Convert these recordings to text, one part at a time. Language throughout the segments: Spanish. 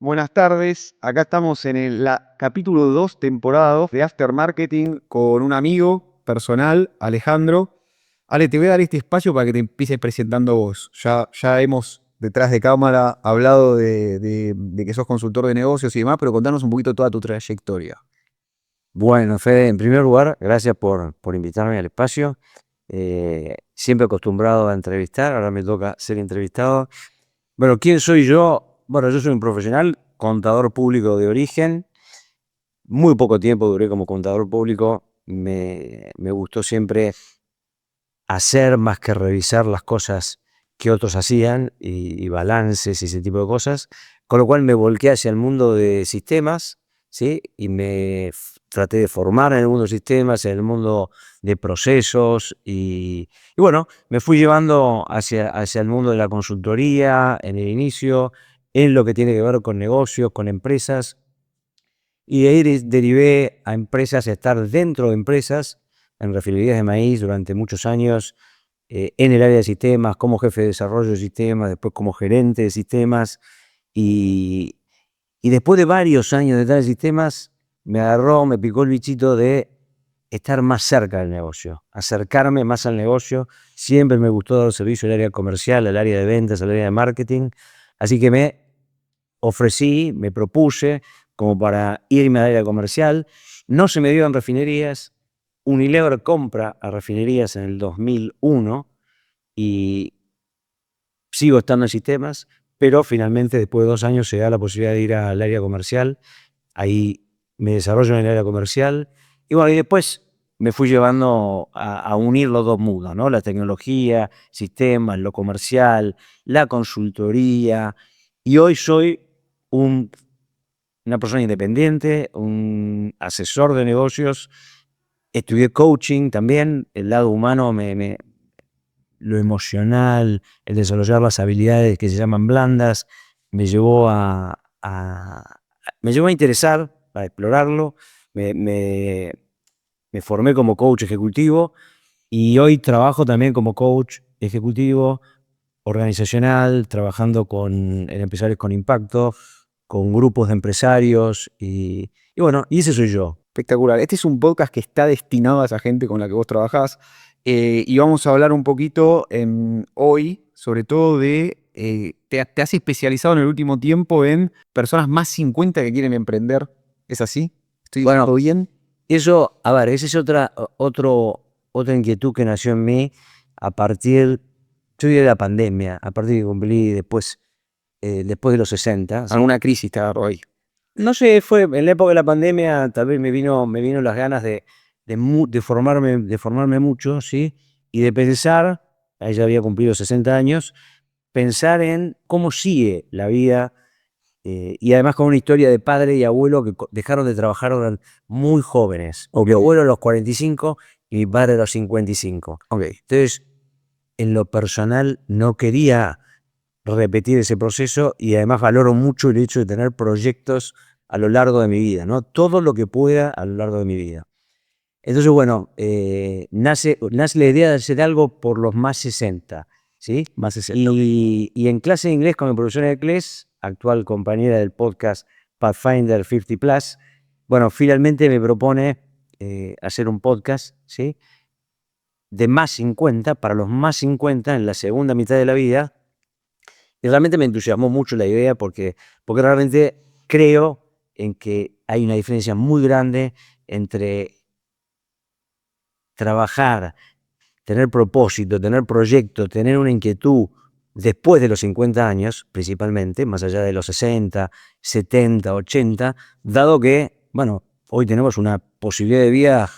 Buenas tardes, acá estamos en el capítulo 2, temporada 2 de After Marketing con un amigo personal, Alejandro. Ale, te voy a dar este espacio para que te empieces presentando vos. Ya hemos detrás de cámara hablado de que sos consultor de negocios y demás, pero contanos un poquito toda tu trayectoria. Bueno, Fede, en primer lugar, gracias por invitarme al espacio. Siempre acostumbrado a entrevistar, ahora me toca ser entrevistado. Bueno, ¿quién soy yo? Bueno, yo soy un profesional, contador público de origen. Muy poco tiempo duré como contador público. Me gustó siempre hacer más que revisar las cosas que otros hacían y balances y ese tipo de cosas, con lo cual me volqué hacia el mundo de sistemas, ¿sí? Y traté de formar en el mundo de sistemas, en el mundo de procesos y bueno, me fui llevando hacia el mundo de la consultoría en el inicio, en lo que tiene que ver con negocios, con empresas, y de ahí derivé a empresas, a estar dentro de empresas, en refinerías de maíz durante muchos años, en el área de sistemas, como jefe de desarrollo de sistemas, después como gerente de sistemas, y, y después de varios años de estar en sistemas, me picó el bichito de estar más cerca del negocio, acercarme más al negocio. Siempre me gustó dar servicio al área comercial, al área de ventas, al área de marketing, así que me ofrecí, me propuse como para irme al área comercial. No se me dio en refinerías. Unilever compra a refinerías en el 2001 y sigo estando en sistemas, pero finalmente después de 2 años se da la posibilidad de ir al área comercial. Ahí me desarrollo en el área comercial y bueno, y después me fui llevando a unir los dos mundos, ¿no? La tecnología, sistemas, lo comercial, la consultoría, y hoy soy un una persona independiente, un asesor de negocios. Estudié coaching también, el lado humano, lo emocional, el desarrollar las habilidades que se llaman blandas, me llevó me llevó a interesar, a explorarlo. Me, me- Me formé como coach ejecutivo y hoy trabajo también como coach ejecutivo organizacional, trabajando en empresarios con impacto, con grupos de empresarios y bueno, y ese soy yo. Espectacular. Este es un podcast que está destinado a esa gente con la que vos trabajás y vamos a hablar un poquito hoy, sobre todo te has especializado en el último tiempo en personas más 50 que quieren emprender. ¿Es así? ¿Estoy diciendo Bueno, bien? eso, a ver, esa es otra inquietud que nació en mí a partir, yo diría de la pandemia, a partir de que cumplí después de los 60, ¿sí? ¿Alguna crisis te agarró ahí? No sé, fue en la época de la pandemia, tal vez me vino las ganas de formarme mucho, ¿sí? Y de pensar, ahí ya había cumplido 60 años, pensar en cómo sigue la vida, y además con una historia de padre y abuelo que dejaron de trabajar muy jóvenes. Ok, Mi abuelo a los 45 y mi padre a los 55. ok. Entonces, en lo personal, no quería repetir ese proceso y además valoro mucho el hecho de tener proyectos a lo largo de mi vida, ¿no? Todo lo que pueda a lo largo de mi vida. Entonces, bueno, nace la idea de hacer algo por los más 60, ¿sí? Más 60. Y en clase de inglés con mi profesora de inglés, actual compañera del podcast Pathfinder 50 Plus, bueno, finalmente me propone hacer un podcast, ¿sí? De más 50, para los más 50 en la segunda mitad de la vida. Y realmente me entusiasmó mucho la idea porque realmente creo en que hay una diferencia muy grande entre trabajar, tener propósito, tener proyecto, tener una inquietud después de los 50 años, principalmente, más allá de los 60, 70, 80, dado que, bueno, hoy tenemos una posibilidad de vida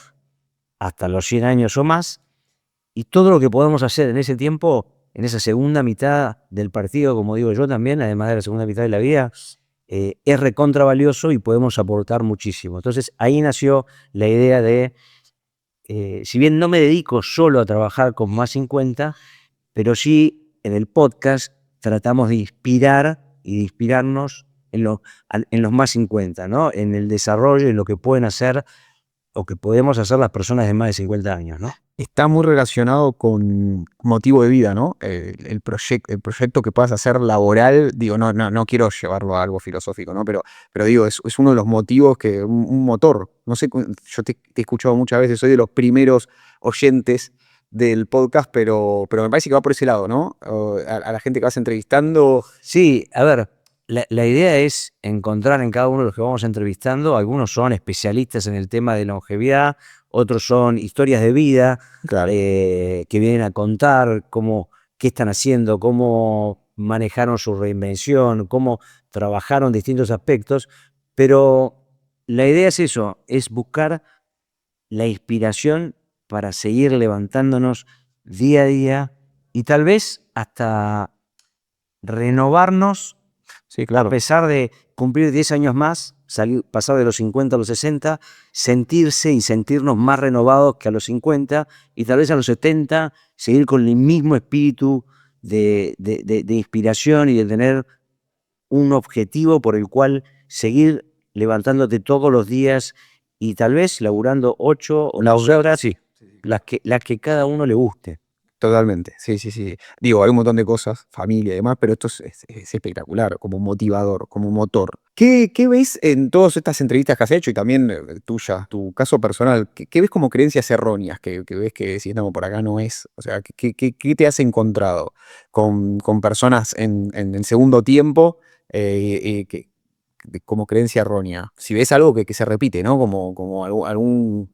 hasta los 100 años o más, y todo lo que podemos hacer en ese tiempo, en esa segunda mitad del partido, como digo yo también, además de la segunda mitad de la vida, es recontra valioso y podemos aportar muchísimo. Entonces ahí nació la idea de, si bien no me dedico solo a trabajar con más 50, pero sí en el podcast tratamos de inspirar y de inspirarnos en los más 50, ¿no? En el desarrollo, en lo que pueden hacer o que podemos hacer las personas de más de 50 años, ¿no? Está muy relacionado con motivo de vida, ¿no? El proyecto que puedas hacer laboral, digo, no quiero llevarlo a algo filosófico, ¿no? Pero digo, es uno de los motivos que, un motor, no sé, yo te he escuchado muchas veces, soy de los primeros oyentes del podcast, pero me parece que va por ese lado, ¿no? A la gente que vas entrevistando. Sí, a ver, la idea es encontrar en cada uno de los que vamos entrevistando, algunos son especialistas en el tema de longevidad, otros son historias de vida, Claro. que vienen a contar qué están haciendo, cómo manejaron su reinvención, cómo trabajaron distintos aspectos, pero la idea es eso, es buscar la inspiración para seguir levantándonos día a día y tal vez hasta renovarnos Sí, a claro. pesar de cumplir 10 años más, pasar de los 50 a los 60, sentirse y sentirnos más renovados que a los 50 y tal vez a los 70 seguir con el mismo espíritu de inspiración y de tener un objetivo por el cual seguir levantándote todos los días y tal vez laburando 8 o 9 horas, Sí. las que cada uno le guste. Totalmente, sí. Digo, hay un montón de cosas, familia y demás, pero esto es espectacular, como motivador, como motor. ¿Qué ves en todas estas entrevistas que has hecho y también tuya, tu caso personal? ¿Qué ves como creencias erróneas que ves que decís, no, por acá no es? O sea, ¿qué te has encontrado con personas en segundo tiempo como creencia errónea? Si ves algo que se repite, ¿no? Como algún.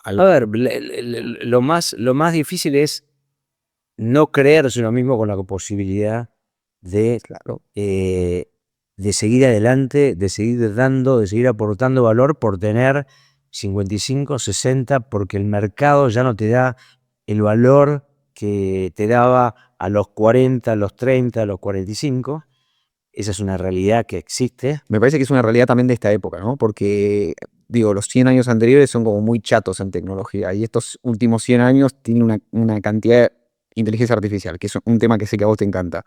A ver, lo más difícil es no creerse uno mismo con la posibilidad de, Claro. de seguir adelante, de seguir dando, de seguir aportando valor por tener 55, 60, porque el mercado ya no te da el valor que te daba a los 40, a los 30, a los 45. Esa es una realidad que existe. Me parece que es una realidad también de esta época, ¿no? Porque, digo, los 100 años anteriores son como muy chatos en tecnología y estos últimos 100 años tienen una cantidad de inteligencia artificial, que es un tema que sé que a vos te encanta.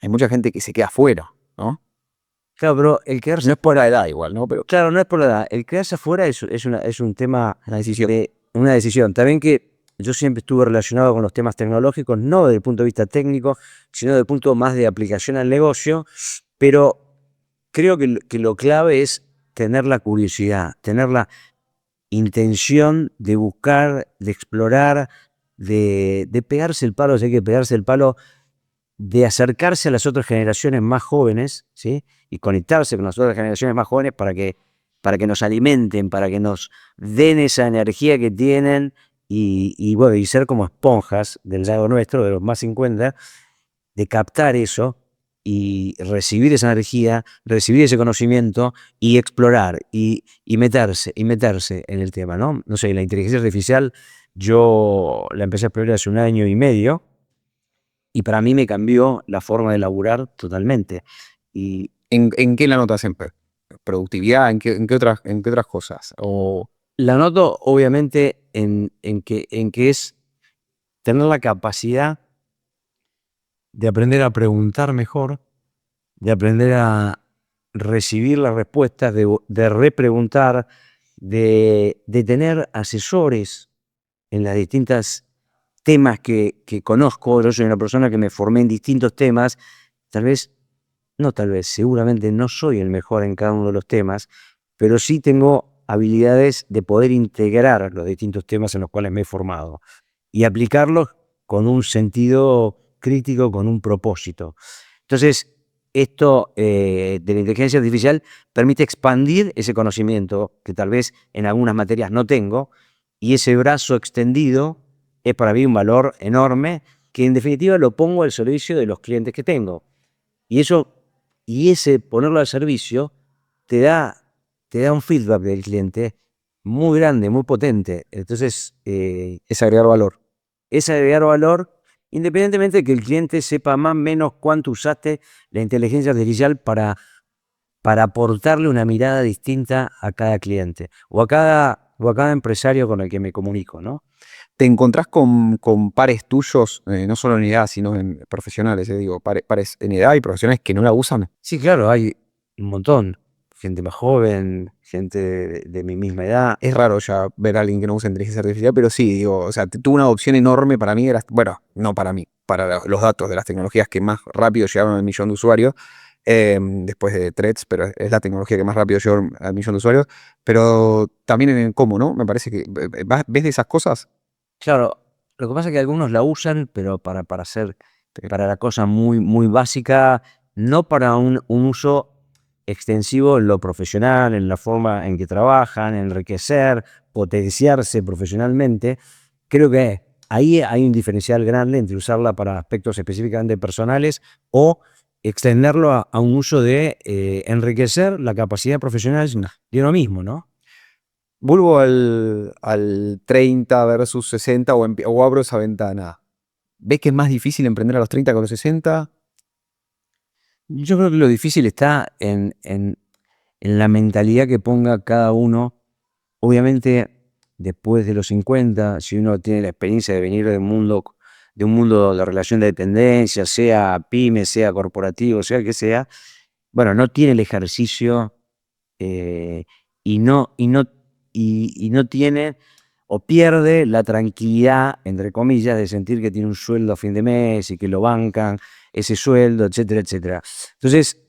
Hay mucha gente que se queda afuera, ¿no? Claro, pero el No quedarse, es por la edad igual, ¿no? Pero claro, no es por la edad. El quedarse afuera es un tema una decisión. de una decisión. También que yo siempre estuve relacionado con los temas tecnológicos, no desde el punto de vista técnico, sino desde el punto más de aplicación al negocio, pero creo que lo clave es tener la curiosidad, tener la intención de buscar, de explorar, de pegarse el palo, si hay que pegarse el palo, de acercarse a las otras generaciones más jóvenes, ¿sí? Y conectarse con las otras generaciones más jóvenes para que nos alimenten, para que nos den esa energía que tienen bueno, y ser como esponjas del lado nuestro, de los más 50, de captar eso y recibir esa energía, recibir ese conocimiento y explorar y meterse en el tema, ¿no? No sé, la inteligencia artificial yo la empecé a explorar hace un año y medio y para mí me cambió la forma de laburar totalmente. Y ¿En qué la notas en productividad? ¿En qué otras cosas? O la noto obviamente en que es tener la capacidad de aprender a preguntar mejor, de aprender a recibir las respuestas, de repreguntar, de tener asesores en las distintas temas que conozco. Yo soy una persona que me formé en distintos temas, tal vez, no tal vez, seguramente no soy el mejor en cada uno de los temas, pero sí tengo habilidades de poder integrar los distintos temas en los cuales me he formado y aplicarlos con un sentido crítico, con un propósito. Entonces, esto de la inteligencia artificial permite expandir ese conocimiento que tal vez en algunas materias no tengo, y ese brazo extendido es para mí un valor enorme que en definitiva lo pongo al servicio de los clientes que tengo. Y eso, y ese ponerlo al servicio te da, te da un feedback del cliente muy grande, muy potente. Entonces, es agregar valor. es agregar valor, independientemente de que el cliente sepa más o menos cuánto usaste la inteligencia artificial para aportarle una mirada distinta a cada cliente o a cada empresario con el que me comunico, ¿no? ¿Te encontrás con pares tuyos, no solo en edad, sino en profesionales, digo, pares en edad y profesionales que no la usan? Sí, claro, hay un montón. Gente más joven, gente de mi misma edad. Es raro ya ver a alguien que no usa inteligencia artificial, pero sí, digo, o sea, tuvo una adopción enorme para mí, bueno, no para mí, para los datos de las tecnologías que más rápido llegaron al millón de usuarios, después de Threads, pero es la tecnología que más rápido llegó al millón de usuarios, pero también en el cómo, ¿no? Me parece que, ¿ves de esas cosas? Claro, lo que pasa es que algunos la usan, pero para la cosa muy, muy básica, no para un uso extensivo en lo profesional, en la forma en que trabajan, enriquecer, potenciarse profesionalmente. Creo que ahí hay un diferencial grande entre usarla para aspectos específicamente personales o extenderlo a un uso de enriquecer la capacidad profesional de uno mismo, ¿no? Vuelvo al 30 versus 60 o abro esa ventana. ¿Ves que es más difícil emprender a los 30 que a los 60? Yo creo que lo difícil está en la mentalidad que ponga cada uno. Obviamente, después de los 50, si uno tiene la experiencia de venir de un mundo de relación de dependencia, sea pyme, sea corporativo, sea que sea, bueno, no tiene el ejercicio eh, y no tiene o pierde la tranquilidad, entre comillas, de sentir que tiene un sueldo a fin de mes y que lo bancan ese sueldo, etcétera, etcétera. Entonces,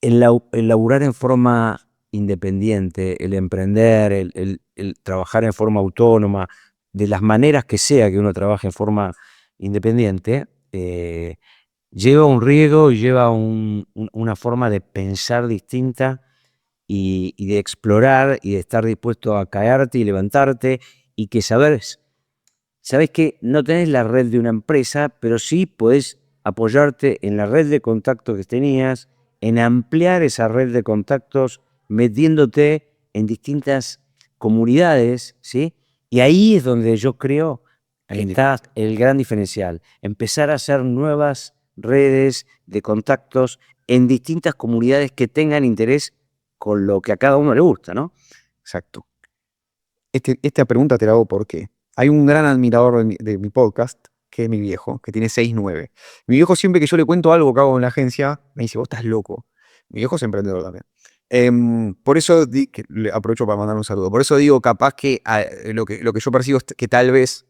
el laburar en forma independiente, el emprender, el trabajar en forma autónoma, de las maneras que sea que uno trabaje en forma independiente, lleva un riesgo y lleva una forma de pensar distinta y de explorar y de estar dispuesto a caerte y levantarte y que sabes que no tenés la red de una empresa, pero sí podés apoyarte en la red de contactos que tenías, en ampliar esa red de contactos, metiéndote en distintas comunidades, ¿sí? Y ahí es donde yo creo que está el gran diferencial. Empezar a hacer nuevas redes de contactos en distintas comunidades que tengan interés con lo que a cada uno le gusta, ¿no? Exacto. Esta pregunta te la hago porque hay un gran admirador de mi podcast, que es mi viejo, que tiene 6'9". Mi viejo siempre que yo le cuento algo que hago en la agencia, me dice, vos estás loco. Mi viejo es emprendedor también. Por eso que le aprovecho para mandar un saludo. Por eso digo, capaz que lo que yo percibo es que tal vez,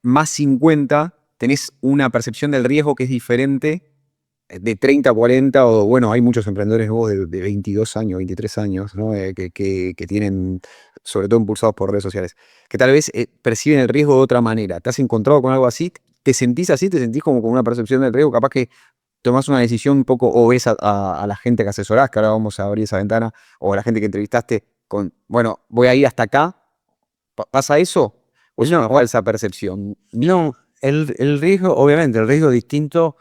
más 50 tenés una percepción del riesgo que es diferente de 30 a 40, o bueno, hay muchos emprendedores nuevos de 22 años, 23 años, ¿no? Que tienen, sobre todo impulsados por redes sociales, que tal vez perciben el riesgo de otra manera. ¿Te has encontrado con algo así? ¿Te sentís así? ¿Te sentís como con una percepción del riesgo? Capaz que tomás una decisión un poco, o ves a la gente que asesorás, que ahora vamos a abrir esa ventana, o a la gente que entrevistaste con, bueno, voy a ir hasta acá. ¿Pasa eso? ¿O es una No, falsa percepción? no, el riesgo, obviamente, el riesgo es distinto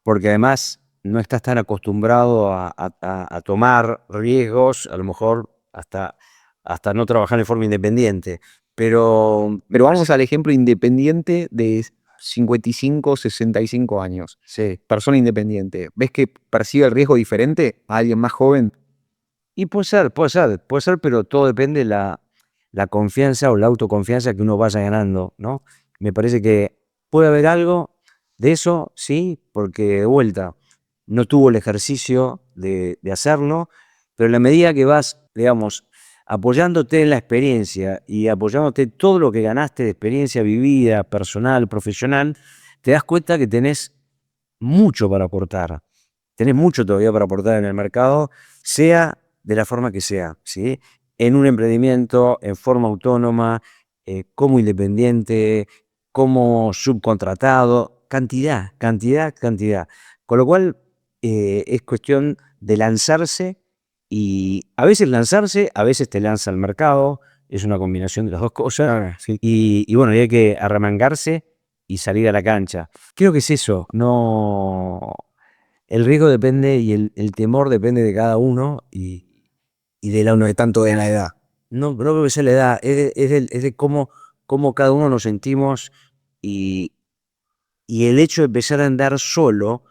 porque además no estás tan acostumbrado a tomar riesgos, a lo mejor hasta no trabajar en forma independiente. Pero Pero vamos al ejemplo independiente de 55, 65 años. sí, Persona independiente. ¿Ves que percibe el riesgo diferente a alguien más joven? y puede ser, pero todo depende de la confianza o la autoconfianza que uno vaya ganando, ¿no? Me parece que puede haber algo de eso, sí, porque de vuelta no tuvo el ejercicio de hacerlo, pero en la medida que vas, digamos, apoyándote en la experiencia y apoyándote en todo lo que ganaste de experiencia vivida, personal, profesional, te das cuenta que tenés mucho para aportar. Tenés mucho todavía para aportar en el mercado, sea de la forma que sea, ¿sí? En un emprendimiento, en forma autónoma, como independiente, como subcontratado, cantidad, cantidad, cantidad. Con lo cual, es cuestión de lanzarse y a veces te lanza al mercado, es una combinación de las dos cosas. Sí. Y bueno, y hay que arremangarse y salir a la cancha. Creo que es eso, no. El riesgo depende y el temor depende de cada uno y de la No es tanto de la edad. no creo que sea la edad, es de cómo cada uno nos sentimos y, y el hecho de empezar a andar solo,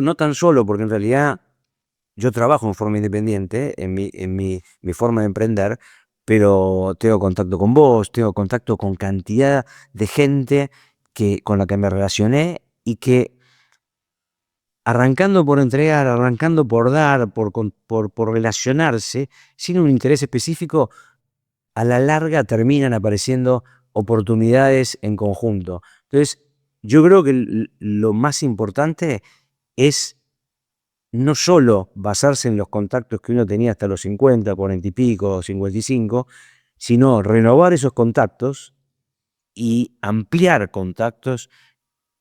no tan solo, porque en realidad yo trabajo en forma independiente, en mi forma de emprender, pero tengo contacto con vos, tengo contacto con cantidad de gente con la que me relacioné y que arrancando por entregar, arrancando por dar, por relacionarse, sin un interés específico, a la larga terminan apareciendo oportunidades en conjunto. Entonces, yo creo que lo más importante es no solo basarse en los contactos que uno tenía hasta los 50, 40 y pico, 55, sino renovar esos contactos y ampliar contactos.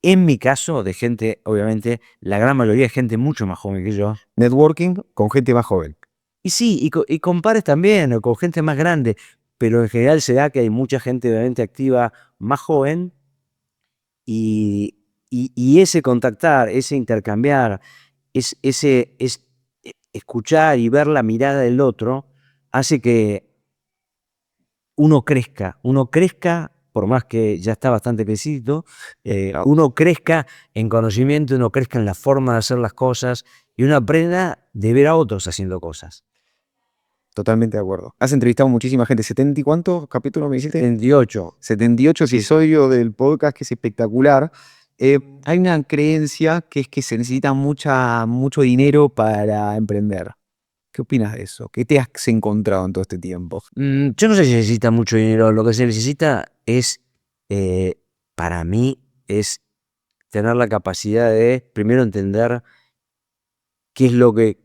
En mi caso, de gente, obviamente, la gran mayoría es gente mucho más joven que yo. Networking con gente más joven. Y sí, y con pares también, o con gente más grande, pero en general se da que hay mucha gente obviamente activa más joven y ese contactar, ese intercambiar, escuchar y ver la mirada del otro hace que uno crezca, por más que ya está bastante crecido, uno crezca en conocimiento, uno crezca en la forma de hacer las cosas y uno aprenda de ver a otros haciendo cosas. Totalmente de acuerdo. Has entrevistado muchísima gente. ¿70 y cuántos capítulos me dijiste? 78. 78 Sí. episodios del podcast, que es espectacular. Hay una creencia que es que se necesita mucho dinero para emprender. ¿Qué opinas de eso? ¿Qué te has encontrado en todo este tiempo? Yo no sé si se necesita mucho dinero, lo que se necesita es, para mí, es tener la capacidad de, primero, entender qué es lo que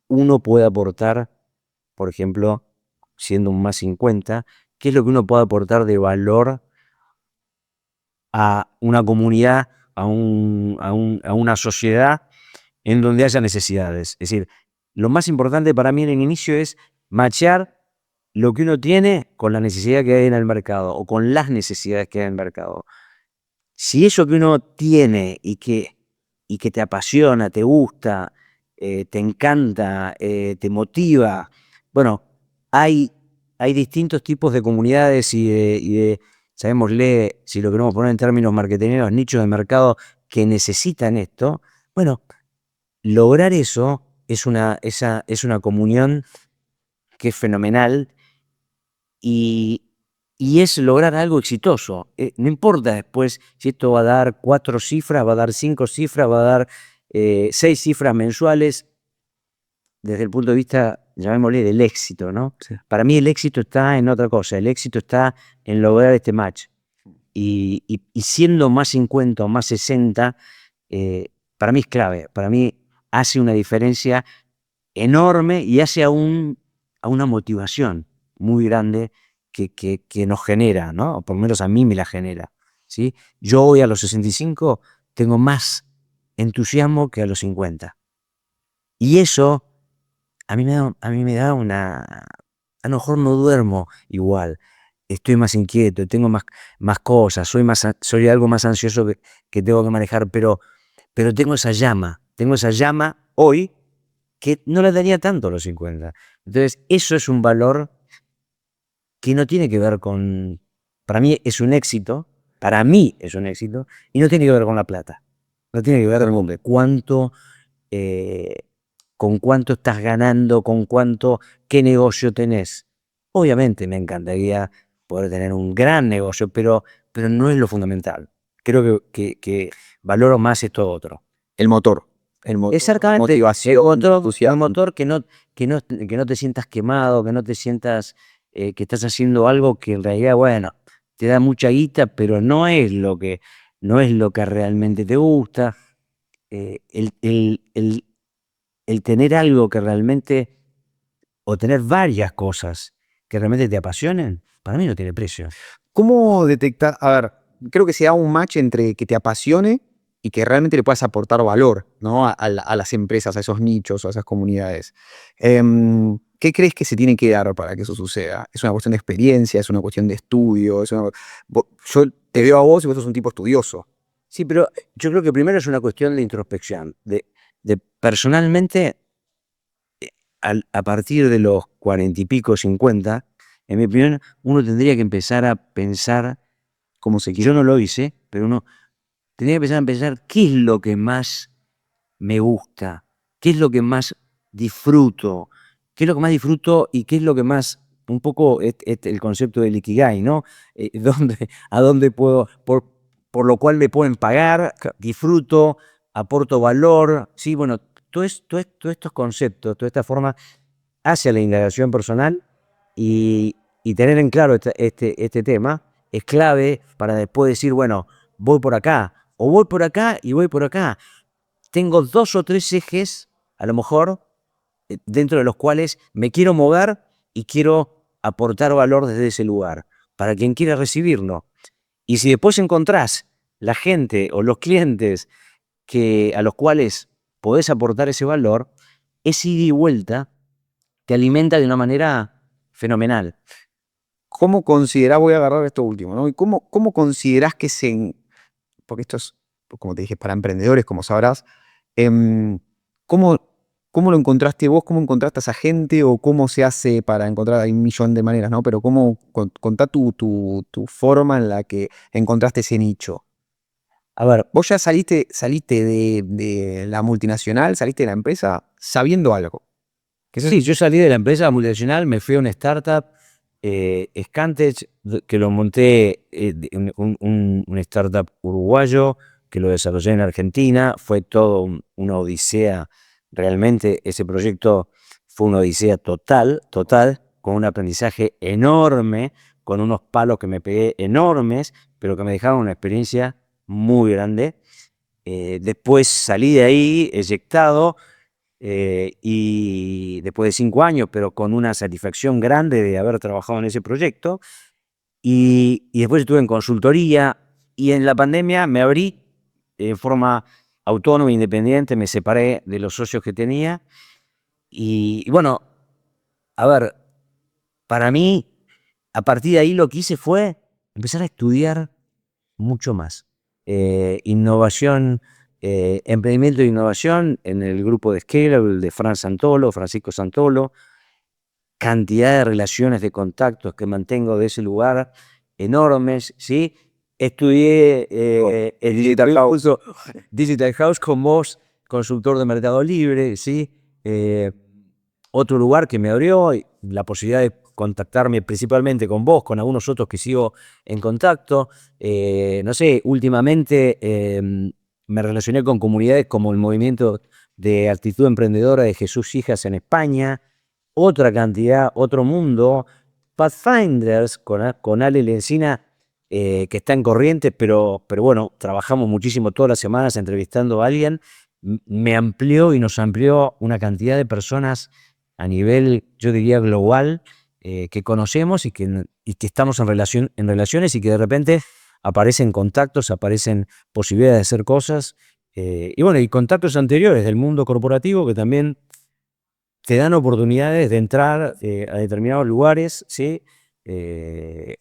uno puede aportar, por ejemplo, siendo un más 50, qué es lo que uno puede aportar de valor a una comunidad, a una sociedad en donde haya necesidades. Es decir, lo más importante para mí en el inicio es machear lo que uno tiene con la necesidad que hay en el mercado o con las necesidades que hay en el mercado. Si eso que uno tiene y que te apasiona, te gusta, te encanta, te motiva, bueno, hay distintos tipos de comunidades sabémosle, si lo queremos poner en términos marketineros, nichos de mercado que necesitan esto. Bueno, lograr eso es una comunión que es fenomenal y es lograr algo exitoso. No importa después si esto va a dar 4 cifras, va a dar 5 cifras, va a dar 6 cifras mensuales, desde el punto de vista, llamémosle, del éxito, ¿no? Sí. Para mí el éxito está en otra cosa, el éxito está en lograr este match. Y siendo más 50 o más 60, para mí es clave, para mí hace una diferencia enorme y hace a una motivación muy grande que nos genera, ¿no? O por lo menos a mí me la genera, ¿sí? Yo hoy a los 65 tengo más entusiasmo que a los 50. Y eso a mí me da a lo mejor no duermo igual, estoy más inquieto, tengo más cosas, soy algo más ansioso que tengo que manejar, pero tengo esa llama hoy que no la tenía tanto a los 50. Entonces, eso es un valor que no tiene que ver para mí es un éxito, y no tiene que ver con la plata. No tiene que ver eh, con cuánto estás ganando, qué negocio tenés. Obviamente me encantaría poder tener un gran negocio, pero no es lo fundamental. Creo que valoro más esto otro. El motor. Exactamente, motivación, el entusiasmo. motor que no te sientas quemado, que no te sientas que estás haciendo algo que en realidad, bueno, te da mucha guita, pero no es lo que realmente te gusta. El tener algo que realmente, o tener varias cosas que realmente te apasionen, para mí no tiene precio. ¿Cómo detectar? A ver, creo que se da un match entre que te apasione y que realmente le puedas aportar valor, ¿no? A las empresas, a esos nichos, a esas comunidades. ¿Qué crees que se tiene que dar para que eso suceda? ¿Es una cuestión de experiencia? ¿Es una cuestión de estudio? Yo te veo a vos y vos sos un tipo estudioso. Sí, pero yo creo que primero es una cuestión de introspección, de personalmente, a partir de los 40 y pico, 50, en mi opinión, uno tendría que empezar a pensar, ¿Cómo se yo no lo hice, pero uno tendría que empezar a pensar qué es lo que más me gusta, qué es lo que más disfruto, y qué es lo que más, un poco el concepto del Ikigai, ¿no? A dónde puedo, por lo cual me pueden pagar, disfruto, aporto valor, ¿sí? Bueno, todos estos conceptos, toda esta forma hacia la indagación personal y tener en claro este tema es clave para después decir, bueno, voy por acá, o voy por acá y voy por acá. Tengo 2 o 3 ejes, a lo mejor, dentro de los cuales me quiero mover y quiero aportar valor desde ese lugar, para quien quiera recibirlo. Y si después encontrás la gente o los clientes a los cuales podés aportar ese valor, ese ida y vuelta te alimenta de una manera fenomenal. ¿Cómo considerás, voy a agarrar esto último, ¿no? ¿Y cómo considerás que porque esto es, como te dije, para emprendedores, como sabrás, em, ¿cómo, cómo lo encontraste vos? ¿Cómo encontraste a esa gente? ¿O cómo se hace para encontrar? Hay un millón de maneras, ¿no? Pero contá tu forma en la que encontraste ese nicho. A ver, Vos ya saliste de la multinacional, saliste de la empresa sabiendo algo. Que eso es- sí, yo salí de la empresa multinacional, me fui a una startup, Scantech, que lo monté, un startup uruguayo, que lo desarrollé en Argentina. Fue todo una odisea, realmente ese proyecto fue una odisea total, total, con un aprendizaje enorme, con unos palos que me pegué enormes, pero que me dejaron una experiencia muy grande. Después salí de ahí eyectado, y después de 5 años, pero con una satisfacción grande de haber trabajado en ese proyecto. Y después estuve en consultoría y en la pandemia me abrí en forma autónoma, e independiente, me separé de los socios que tenía. Y bueno, a ver, para mí, a partir de ahí lo que hice fue empezar a estudiar mucho más. Innovación, emprendimiento e innovación en el grupo de Scalable de Francisco Santolo, cantidad de relaciones, de contactos que mantengo de ese lugar, enormes, ¿sí? Estudié el Digital House con vos, consultor de Mercado Libre, ¿sí? Otro lugar que me abrió la posibilidad de contactarme principalmente con vos, con algunos otros que sigo en contacto. No sé, últimamente me relacioné con comunidades como el movimiento de actitud emprendedora de Jesús Hijas en España, otra cantidad, otro mundo. Pathfinders con Ale Lencina, que está en Corrientes, pero bueno, trabajamos muchísimo todas las semanas entrevistando a alguien. Me amplió y nos amplió una cantidad de personas a nivel, yo diría, global, que conocemos y que estamos en relaciones y que de repente aparecen contactos, aparecen posibilidades de hacer cosas. Y bueno, y contactos anteriores del mundo corporativo que también te dan oportunidades de entrar a determinados lugares, ¿sí?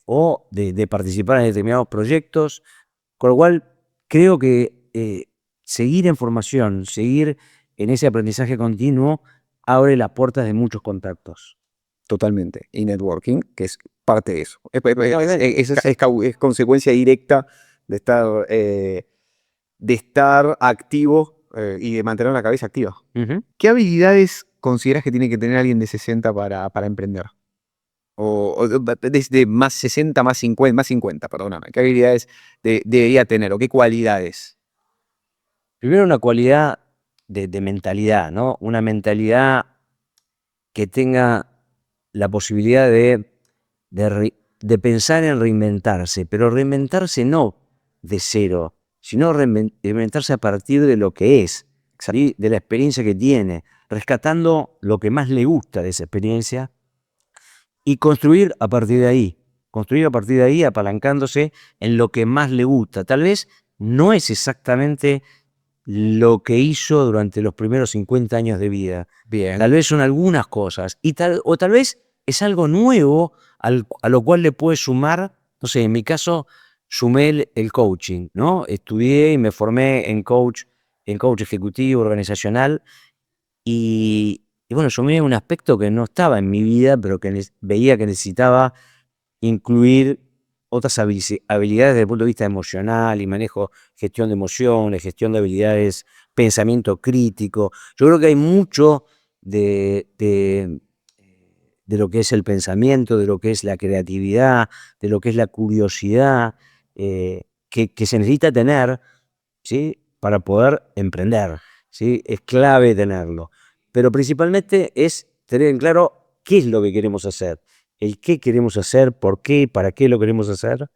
O de participar en determinados proyectos, con lo cual creo que seguir en formación, seguir en ese aprendizaje continuo, abre las puertas de muchos contactos. Totalmente. Y networking, que es parte de eso. Es consecuencia directa de estar activo y de mantener la cabeza activa. Ujú. ¿Qué habilidades consideras que tiene que tener alguien de 60 para emprender? O desde más 60, más 50, perdóname. ¿Qué habilidades debería tener o qué cualidades? Primero una cualidad de mentalidad, ¿no? Una mentalidad que tenga la posibilidad de pensar en reinventarse, pero reinventarse no de cero, sino reinventarse a partir de lo que es, salir de la experiencia que tiene, rescatando lo que más le gusta de esa experiencia y construir a partir de ahí apalancándose en lo que más le gusta. Tal vez no es exactamente lo que hizo durante los primeros 50 años de vida. Bien. Tal vez son algunas cosas, o tal vez es algo nuevo a lo cual le puede sumar, no sé, en mi caso sumé el coaching, ¿no? Estudié y me formé en coach ejecutivo, organizacional, y bueno, sumé un aspecto que no estaba en mi vida, pero que veía que necesitaba incluir otras habilidades desde el punto de vista emocional y manejo, gestión de emociones, gestión de habilidades, pensamiento crítico. Yo creo que hay mucho de lo que es el pensamiento, de lo que es la creatividad, de lo que es la curiosidad, que se necesita tener, ¿sí? para poder emprender, ¿sí? Es clave tenerlo. Pero principalmente es tener en claro qué es lo que queremos hacer, el qué queremos hacer, por qué, para qué lo queremos hacer,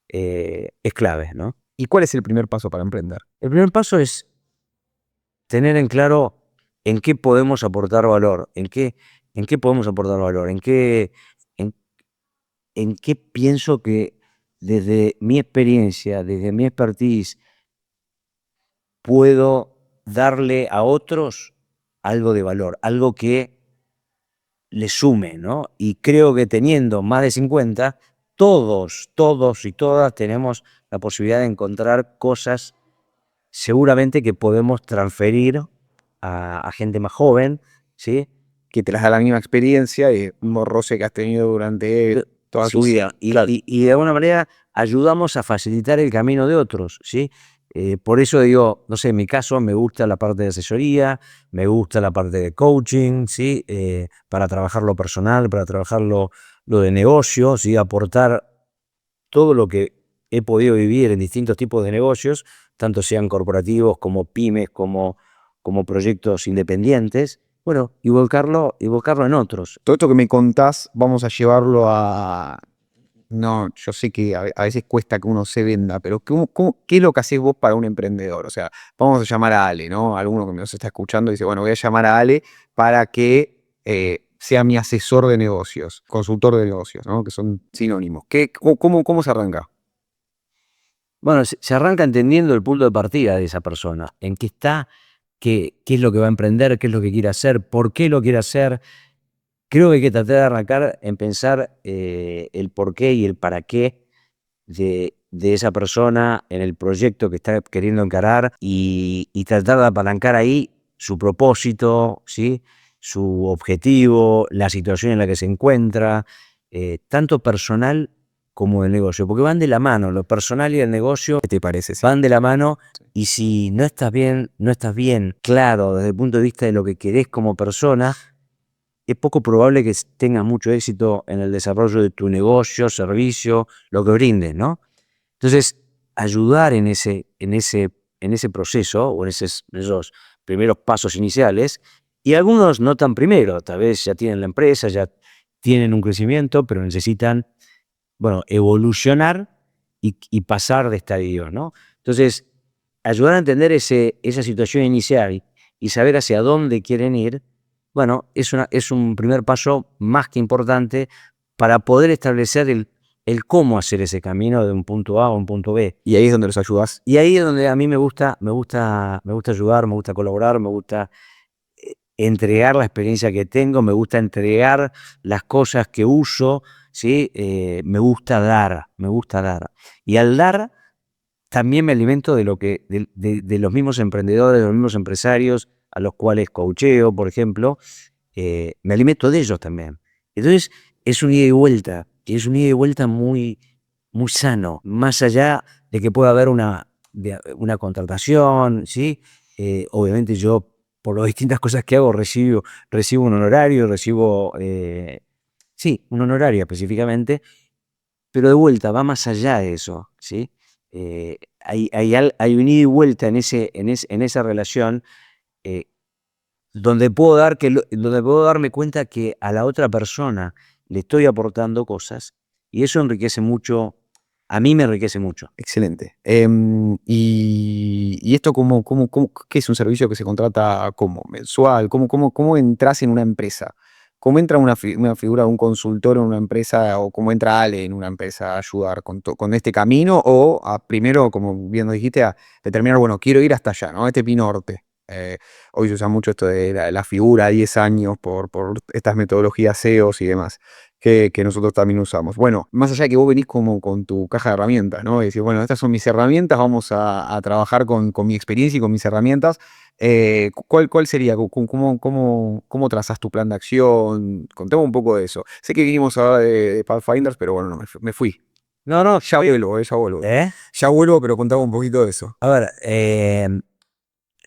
es clave, ¿no? ¿Y cuál es el primer paso para emprender? El primer paso es tener en claro en qué podemos aportar valor, en qué podemos aportar valor, en, en qué pienso que desde mi experiencia, desde mi expertise, puedo darle a otros algo de valor, algo que le sume, ¿no? Y creo que teniendo más de 50, todos y todas tenemos la posibilidad de encontrar cosas seguramente que podemos transferir a gente más joven, ¿sí? Que te las da la misma experiencia y el mismo roce que has tenido durante toda tu Sí, vida. y de alguna manera ayudamos a facilitar el camino de otros, ¿sí? Por eso digo, no sé, en mi caso me gusta la parte de asesoría, me gusta la parte de coaching, ¿sí? Para trabajar lo personal, para trabajar lo de negocio, ¿sí? Aportar todo lo que he podido vivir en distintos tipos de negocios, tanto sean corporativos como pymes, como proyectos independientes, bueno, y volcarlo en otros. Todo esto que me contás, vamos a llevarlo a... No, yo sé que a veces cuesta que uno se venda, pero ¿qué es lo que haces vos para un emprendedor? O sea, vamos a llamar a Ale, ¿no? Alguno que nos está escuchando dice, bueno, voy a llamar a Ale para que sea mi asesor de negocios, consultor de negocios, ¿no? Que son sinónimos. ¿Cómo se arranca? Bueno, se arranca entendiendo el punto de partida de esa persona, en qué está, qué es lo que va a emprender, qué es lo que quiere hacer, por qué lo quiere hacer. Creo que hay que tratar de arrancar en pensar el por qué y el para qué de esa persona en el proyecto que está queriendo encarar y tratar de apalancar ahí su propósito, ¿sí? Su objetivo, la situación en la que se encuentra, tanto personal como de negocio, porque van de la mano, lo personal y el negocio ¿Qué te parece? Sí. van de la mano y si no estás bien claro desde el punto de vista de lo que querés como persona, es poco probable que tengas mucho éxito en el desarrollo de tu negocio, servicio, lo que brindes, ¿no? Entonces, ayudar en ese proceso o en esos primeros pasos iniciales, y algunos no tan primero, tal vez ya tienen la empresa, ya tienen un crecimiento, pero necesitan, bueno, evolucionar y pasar de estadio, ¿no? Entonces, ayudar a entender esa situación inicial y saber hacia dónde quieren ir, bueno, es un primer paso más que importante para poder establecer el cómo hacer ese camino de un punto A a un punto B. Y ahí es donde los ayudas. Y ahí es donde a mí me gusta ayudar, me gusta colaborar, me gusta entregar la experiencia que tengo, me gusta entregar las cosas que uso, ¿sí? Me gusta dar, me gusta dar. Y al dar, también me alimento de de los mismos emprendedores, de los mismos empresarios a los cuales coacheo, por ejemplo, me alimento de ellos también. Entonces, es un ida y vuelta, y es un ida y vuelta muy sano, más allá de que pueda haber una contratación, ¿sí? Obviamente yo, por las distintas cosas que hago, recibo un honorario, sí, un honorario específicamente, pero de vuelta, va más allá de eso, ¿sí? Hay un ida y vuelta en esa relación eh, donde puedo darme cuenta que a la otra persona le estoy aportando cosas y eso enriquece mucho, a mí me enriquece mucho. Excelente. Y esto ¿qué es un servicio que se contrata como mensual? ¿Cómo entras en una empresa? ¿Cómo entra una figura de un consultor en una empresa o cómo entra Ale en una empresa a ayudar con este camino o primero, como bien nos dijiste, a determinar, bueno, quiero ir hasta allá, ¿no? Este Pi Norte. Hoy se usa mucho esto de la figura a 10 años por estas metodologías SEOs y demás que nosotros también usamos. Bueno, más allá de que vos venís como con tu caja de herramientas, ¿no? Y decís, bueno, estas son mis herramientas, vamos a trabajar con mi experiencia y con mis herramientas. ¿Cuál sería? ¿Cómo trazas tu plan de acción? Contame un poco de eso. Sé que vinimos a hablar de Pathfinders, pero bueno, no, me fui. No, no, Ya vuelvo, ya vuelvo. ¿eh? Ya vuelvo, pero contame un poquito de eso. A ver,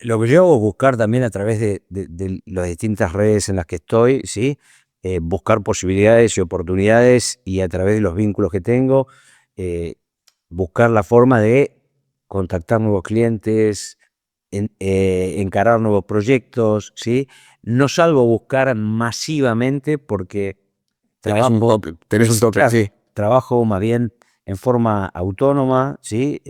lo que yo hago es buscar también a través de las distintas redes en las que estoy, ¿sí? Buscar posibilidades y oportunidades y a través de los vínculos que tengo, eh, buscar la forma de contactar nuevos clientes, encarar nuevos proyectos, ¿sí? No salgo a buscar masivamente porque Tenés un toque, claro, sí. trabajo más bien en forma autónoma, ¿sí?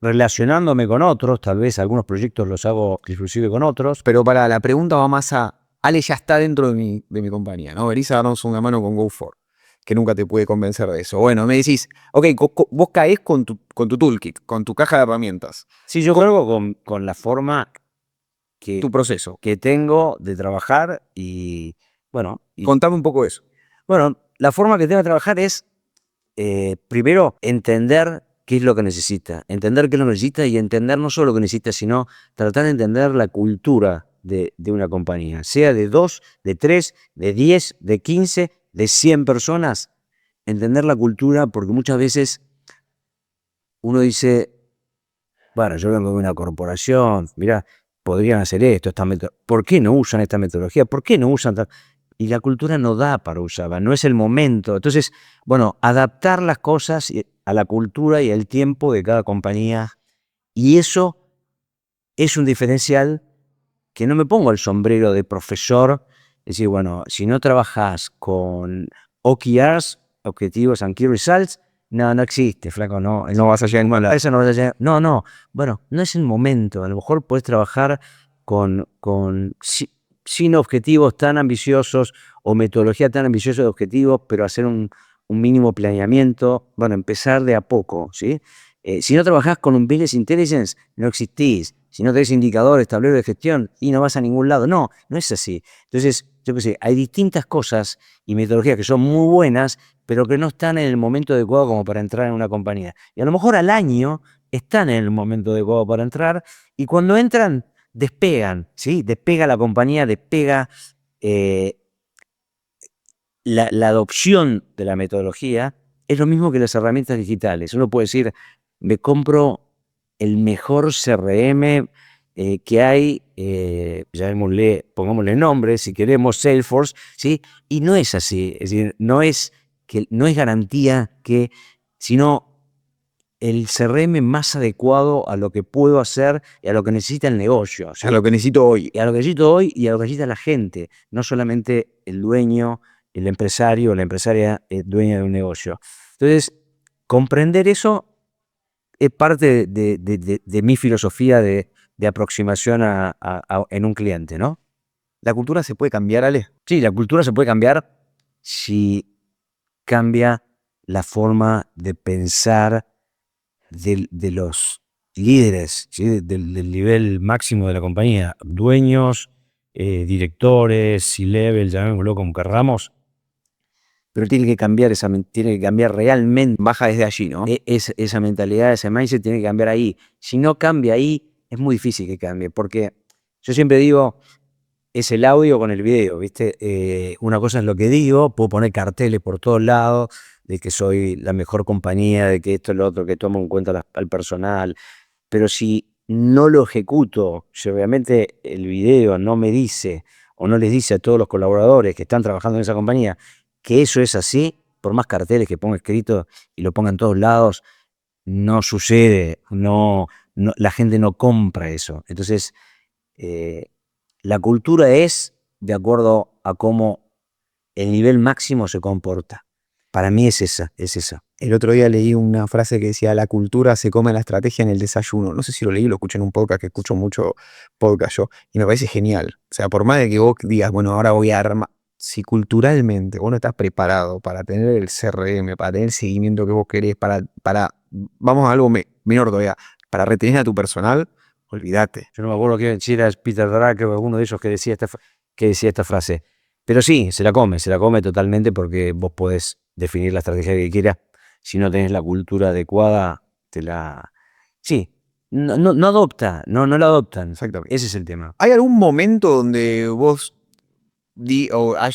Relacionándome con otros, tal vez algunos proyectos los hago inclusive con otros. Pero para la pregunta va más a, Ale ya está dentro de mi compañía, ¿no? Venís a darnos una mano con GoFor, que nunca te puede convencer de eso. Bueno, me decís, ok, vos caés con tu toolkit, con tu caja de herramientas, Sí, yo cargo con la forma tu proceso. que tengo de trabajar y, bueno, Contame un poco de eso. bueno, la forma que tengo de trabajar es, primero, entender qué es lo que necesita, entender qué es lo que necesita y entender no solo lo que necesita, sino tratar de entender la cultura de una compañía, sea de 2, de 3, de 10, de 15, de 100 personas, entender la cultura porque muchas veces uno dice, bueno, yo vengo de una corporación, mirá, podrían hacer esto, ¿por qué no usan esta metodología? ¿Por qué no usan tal? Y la cultura no da para usarla, no es el momento. Entonces, bueno, adaptar las cosas a la cultura y al tiempo de cada compañía. Y eso es un diferencial que no me pongo el sombrero de profesor. Es decir, bueno, si no trabajas con OKRs, Objetivos and Key Results, no existe, flaco, no. No vas a llegar en mala. Eso no vas a llegar. No. Bueno, no es el momento. A lo mejor puedes trabajar sin objetivos tan ambiciosos o metodología tan ambiciosa de objetivos, pero hacer un mínimo planeamiento. Bueno, empezar de a poco, ¿sí? Si no trabajás con un Business Intelligence, no existís. Si no tenés indicadores, tableros de gestión, y no vas a ningún lado. No es así. Entonces, yo qué sé, hay distintas cosas y metodologías que son muy buenas, pero que no están en el momento adecuado como para entrar en una compañía. Y a lo mejor al año están en el momento adecuado para entrar, y cuando entran, despegan, ¿sí? Despega la compañía, despega eh, la adopción de la metodología. Es lo mismo que las herramientas digitales. Uno puede decir, me compro el mejor CRM que hay, pongámosle nombre, si queremos, Salesforce, ¿sí? Y no es así. Es decir, no es garantía que, sino el CRM más adecuado a lo que puedo hacer y a lo que necesita el negocio, ¿sí? A lo que necesito hoy. Y a lo que necesito hoy y a lo que necesita la gente, no solamente el dueño, el empresario o la empresaria dueña de un negocio. Entonces, comprender eso es parte de mi filosofía de aproximación en un cliente, ¿no? ¿La cultura se puede cambiar, Ale? Sí, la cultura se puede cambiar si cambia la forma de pensar de los líderes, ¿sí? Del nivel máximo de la compañía, dueños, directores, C-level, llamémoslo como querramos, pero tiene que cambiar tiene que cambiar realmente. Baja desde allí, ¿no? Esa mentalidad, ese mindset tiene que cambiar ahí. Si no cambia ahí, es muy difícil que cambie, porque yo siempre digo, es el audio con el video, ¿viste? Una cosa es lo que digo, puedo poner carteles por todos lados de que soy la mejor compañía, de que esto es lo otro, que tomo en cuenta al personal, pero si no lo ejecuto, si obviamente el video no me dice o no les dice a todos los colaboradores que están trabajando en esa compañía que eso es así, por más carteles que ponga escrito y lo ponga en todos lados, no sucede, la gente no compra eso. Entonces, eh, la cultura es de acuerdo a cómo el nivel máximo se comporta. Para mí es esa. El otro día leí una frase que decía, la cultura se come la estrategia en el desayuno. No sé si lo leí, lo escuché en un podcast, que escucho mucho podcast yo, y me parece genial. O sea, por más de que vos digas, bueno, ahora voy a armar, si culturalmente vos no estás preparado para tener el CRM, para tener el seguimiento que vos querés, vamos a algo menor todavía, para retener a tu personal, olvídate. Yo no me acuerdo quién era Peter Drucker o alguno de ellos que decía esta frase. Pero sí, se la come totalmente porque vos podés definir la estrategia que quieras. Si no tenés la cultura adecuada, Sí, no adopta, no la adoptan. Exactamente. Ese es el tema. ¿Hay algún momento donde vos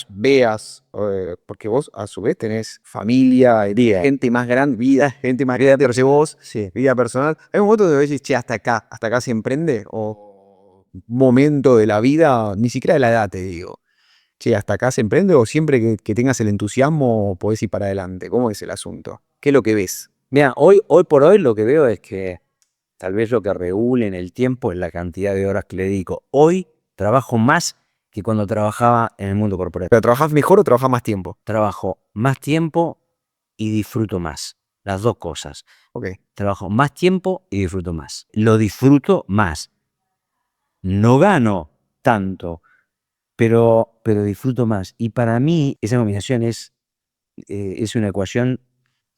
veas, porque vos a su vez tenés familia, gente más grande, gente más grande, pero si vos, Sí. vida personal, hay un momento donde decís, che, hasta acá se emprende, o un momento de la vida, ni siquiera de la edad te digo, che, hasta acá se emprende, o siempre que tengas el entusiasmo podés ir para adelante. ¿Cómo es el asunto? ¿Qué es lo que ves? Mira, hoy por hoy lo que veo es que tal vez lo que regule en el tiempo es la cantidad de horas que le dedico. Hoy trabajo más que cuando trabajaba en el mundo corporativo. ¿Pero trabajás mejor o trabajás más tiempo? Trabajo más tiempo y disfruto más. Las dos cosas. Ok. Trabajo más tiempo y disfruto más. Lo disfruto más. No gano tanto, pero disfruto más. Y para mí esa combinación es una ecuación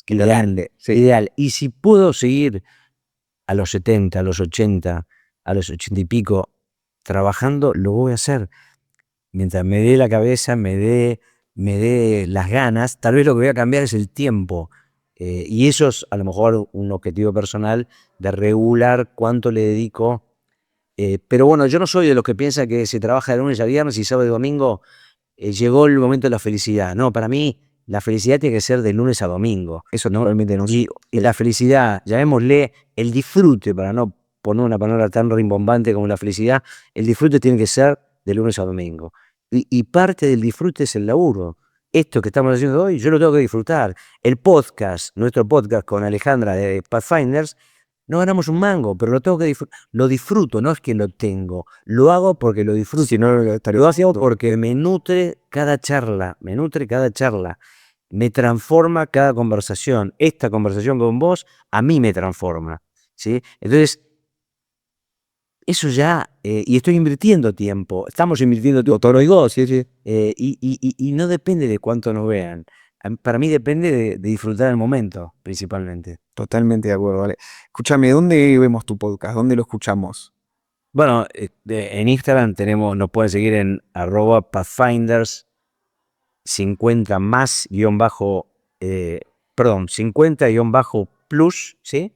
ideal, ideal. Y si puedo seguir a los 70, a los 80, a los 80 y pico trabajando, lo voy a hacer. Mientras me dé la cabeza, me dé las ganas, tal vez lo que voy a cambiar es el tiempo. Y eso es a lo mejor un objetivo personal de regular cuánto le dedico. Pero bueno, yo no soy de los que piensa que se trabaja de lunes a viernes y sábado y domingo llegó el momento de la felicidad. No, para mí la felicidad tiene que ser de lunes a domingo. Eso no realmente no. Y la felicidad, llamémosle el disfrute, para no poner una palabra tan rimbombante como la felicidad, el disfrute tiene que ser de lunes a domingo. Y parte del disfrute es el laburo. Esto que estamos haciendo hoy, yo lo tengo que disfrutar. El podcast, nuestro podcast con Alejandra de Pathfinders, no ganamos un mango, pero lo tengo que disfrutar. Lo disfruto, no es que lo tengo. Lo hago porque lo disfruto. Si no, lo hago porque me nutre cada charla, me transforma cada conversación. Esta conversación con vos a mí me transforma, ¿sí? Entonces, eso ya, y estoy invirtiendo tiempo, estamos invirtiendo tiempo, todo lo digo, sí. y no depende de cuánto nos vean. Para mí depende de disfrutar el momento, principalmente. Totalmente de acuerdo, vale. Escúchame, ¿dónde vemos tu podcast? ¿Dónde lo escuchamos? Bueno, en Instagram nos pueden seguir en @Pathfinders 50 más _ 50 plus, ¿sí?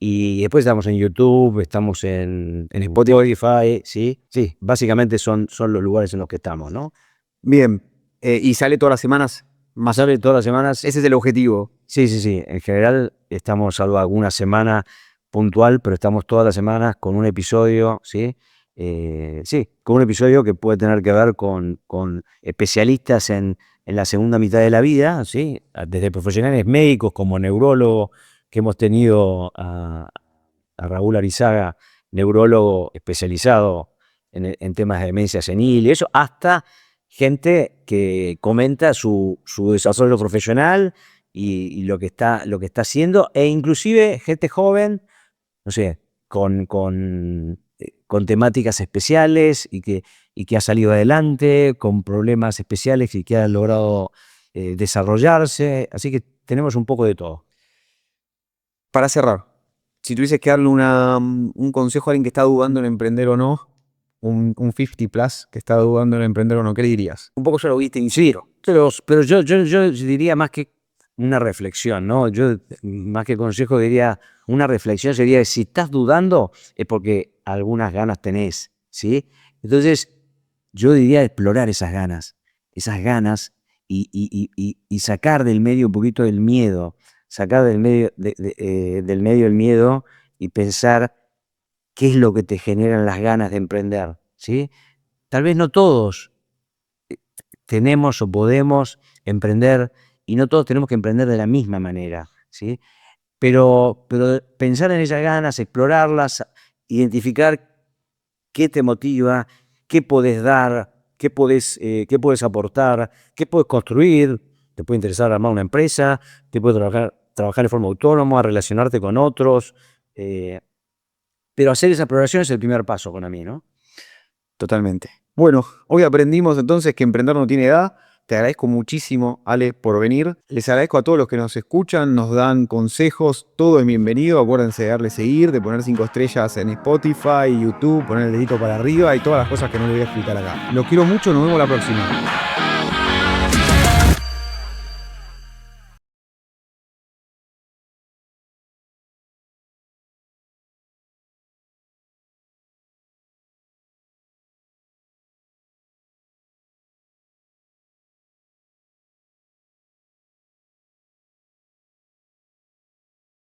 Y después estamos en YouTube, estamos en Spotify, ¿sí? Sí, básicamente son los lugares en los que estamos, ¿no? Bien, ¿y sale todas las semanas? Más sale todas las semanas. Ese es el objetivo. Sí. En general estamos, salvo alguna semana puntual, pero estamos todas las semanas con un episodio, ¿sí? Con un episodio que puede tener que ver con especialistas en la segunda mitad de la vida, ¿sí? Desde profesionales médicos como neurólogos, que hemos tenido a Raúl Arizaga, neurólogo especializado en temas de demencia senil y eso, hasta gente que comenta su desarrollo profesional y lo que está haciendo, e inclusive gente joven, no sé, con temáticas especiales y que ha salido adelante, con problemas especiales y que ha logrado desarrollarse. Así que tenemos un poco de todo. Para cerrar, si tuvieses que darle un consejo a alguien que está dudando en emprender o no, un 50 plus que está dudando en emprender o no, ¿qué le dirías? Un poco ya lo viste incidir, pero yo diría más que una reflexión, ¿no? Yo más que consejo diría una reflexión, sería si estás dudando es porque algunas ganas tenés, ¿sí? Entonces yo diría explorar esas ganas y sacar del medio un poquito del miedo, sacar del medio el miedo y pensar qué es lo que te generan las ganas de emprender, ¿sí? Tal vez no todos tenemos o podemos emprender y no todos tenemos que emprender de la misma manera, ¿sí? Pero pensar en esas ganas, explorarlas, identificar qué te motiva, qué podés dar, qué podés aportar, qué podés construir. Te puede interesar armar una empresa, te puede trabajar de forma autónoma, relacionarte con otros, pero hacer esa exploración es el primer paso para mí, ¿no? Totalmente. Bueno, hoy aprendimos entonces que emprender no tiene edad. Te agradezco muchísimo, Ale, por venir. Les agradezco a todos los que nos escuchan, nos dan consejos, todo es bienvenido. Acuérdense de darle seguir, de poner 5 estrellas en Spotify, YouTube, poner el dedito para arriba y todas las cosas que no les voy a explicar acá. Los quiero mucho, nos vemos la próxima.